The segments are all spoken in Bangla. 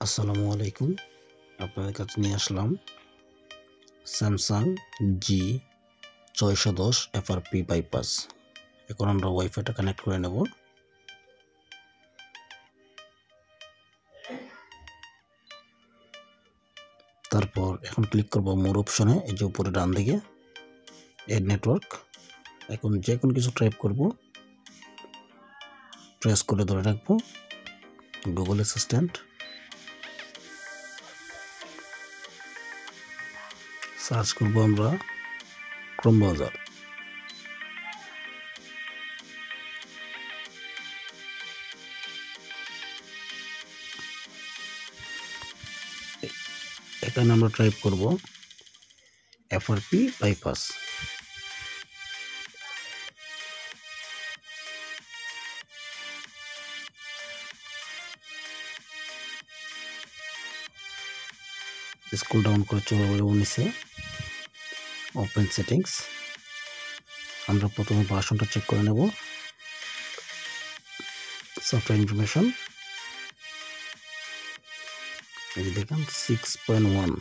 আসসালামু আলাইকুম। আপনাদের কাছে নিয়ে আসলাম স্যামসাং G610 FRP বাইপাস। এখন আমরা ওয়াইফাইটা কানেক্ট করে নেব। তারপর এখন ক্লিক করব মোর অপশনে, এই যে উপরে ডান দিকে এড নেটওয়ার্ক। এখন যে কোনো কিছু টাইপ করব, প্রেস করে ধরে রাখবো। গুগল অ্যাসিস্ট্যান্ট, সার্চ করব আমরা ক্রোম ব্রাউজার। এখানে আমরা টাইপ করব FRP বাইপাস। স্ক্রল ডাউন করে চলে যাবো নিচে, ওপেন সেটিংস। আমরা প্রথমে ভার্সনটা চেক করে নেব। সফটওয়্যার ইনফরমেশন, এই যে দেখেন 6.1।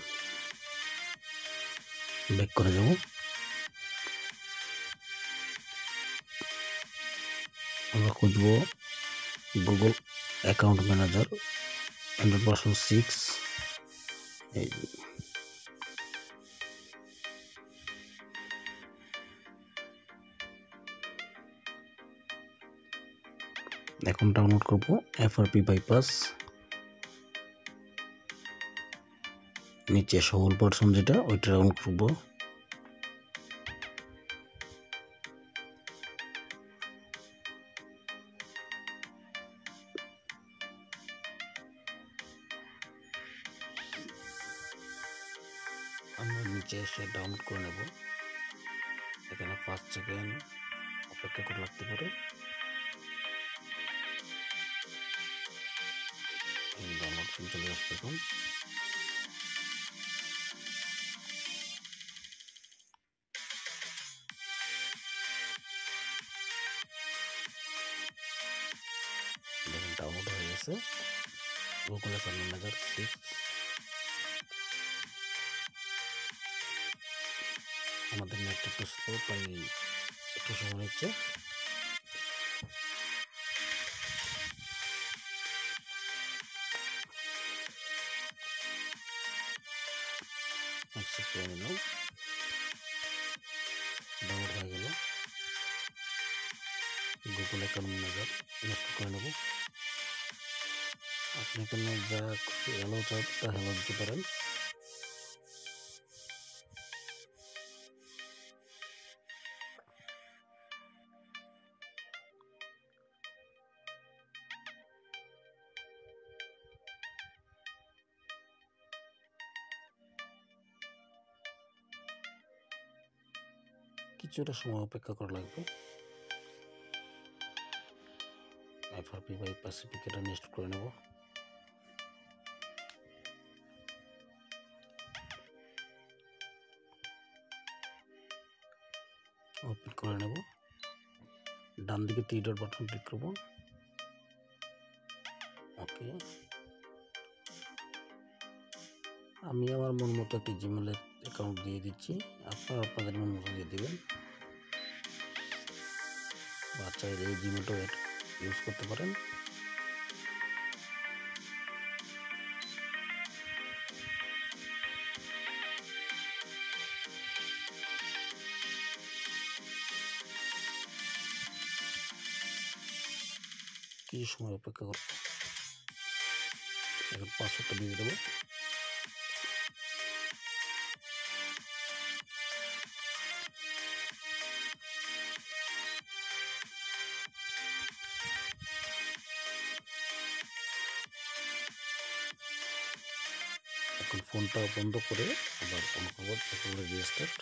ব্যাক করে যাব। আমরা খুঁজব Google account manager Android version 6। এই এখন ডাউনলোড করব FRP বাইপাস। নিচে সহল ভার্সন যেটা, ওইটা ডাউনলোড করব। আমরা নিচে এসে ডাউনলোড করে নেব। এখানে 5 সেকেন্ড অপেক্ষা করে লাগতে পারে। ডাউনলোড চলে আসবে। এখন দেখেন ডাউনলোড হয়ে গেছে গুগল অ্যাকাউন্ট ম্যানেজার 6। আমাদের নেট একটু স্লো, তাই একটু সময় নিচ্ছে। অ্যাকসেপ্ট করে নিলাম, ডাউনলোড হয়ে গেল। গুগল অ্যাকাউন্ট ম্যানেজার ইনস্টল করে নেব। আপনি এখানে যা হ্যালো চান তা হ্যালো দিতে পারেন। কিছুটা সময় অপেক্ষা করা লাগবে। FRP বাইপাস এপিকেটা ইনস্টল করে নেব। ওপেন করে নেব। ডান দিকে 3 ডট বাটন ক্লিক করব। ওকে, আমি আমার মন মতো একটি জিমেলের অ্যাকাউন্ট দিয়ে দিচ্ছি। আপনারা আপনাদের মন মতো দিয়ে দেবেন। বাচ্চারা এই জিমেলটা ইউজ করতে পারেন। কিছু সময় অপেক্ষা করব। এখন পাসওয়ার্ডটা দিয়ে দেবো। এখন ফোনটা বন্ধ করে আবার অন করব। তারপরে রিস্টার্ট।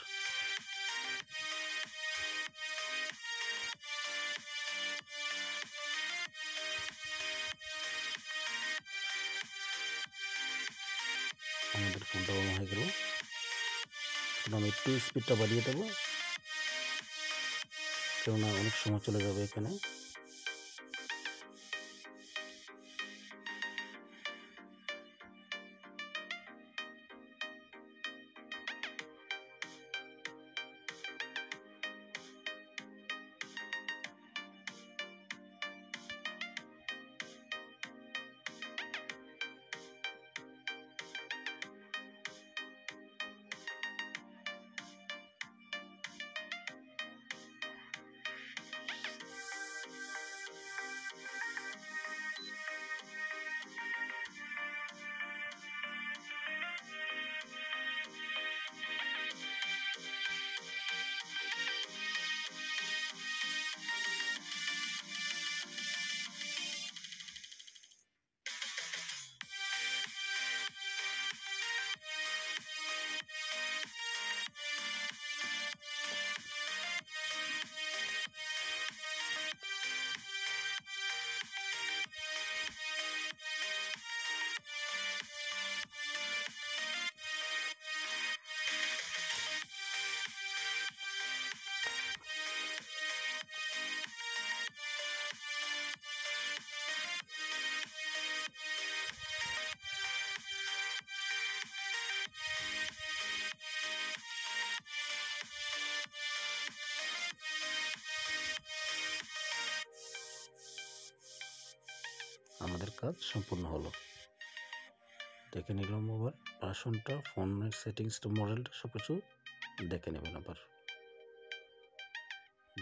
আমাদের ফোনটা অন হয়ে গেল। এখন আমি একটু স্পিডটা বাড়িয়ে দেবো, কেননা অনেক সময় চলে যাবে এখানে। আমাদের কাজ সম্পূর্ণ হলো। দেখে নিলাম আবার ভার্সনটা, ফোনের সেটিংসটা, মডেলটা সব কিছু দেখে নেবেন। আবার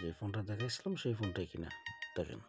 যে ফোনটা দেখাইছিলাম সেই ফোনটাই কিনা দেখেন।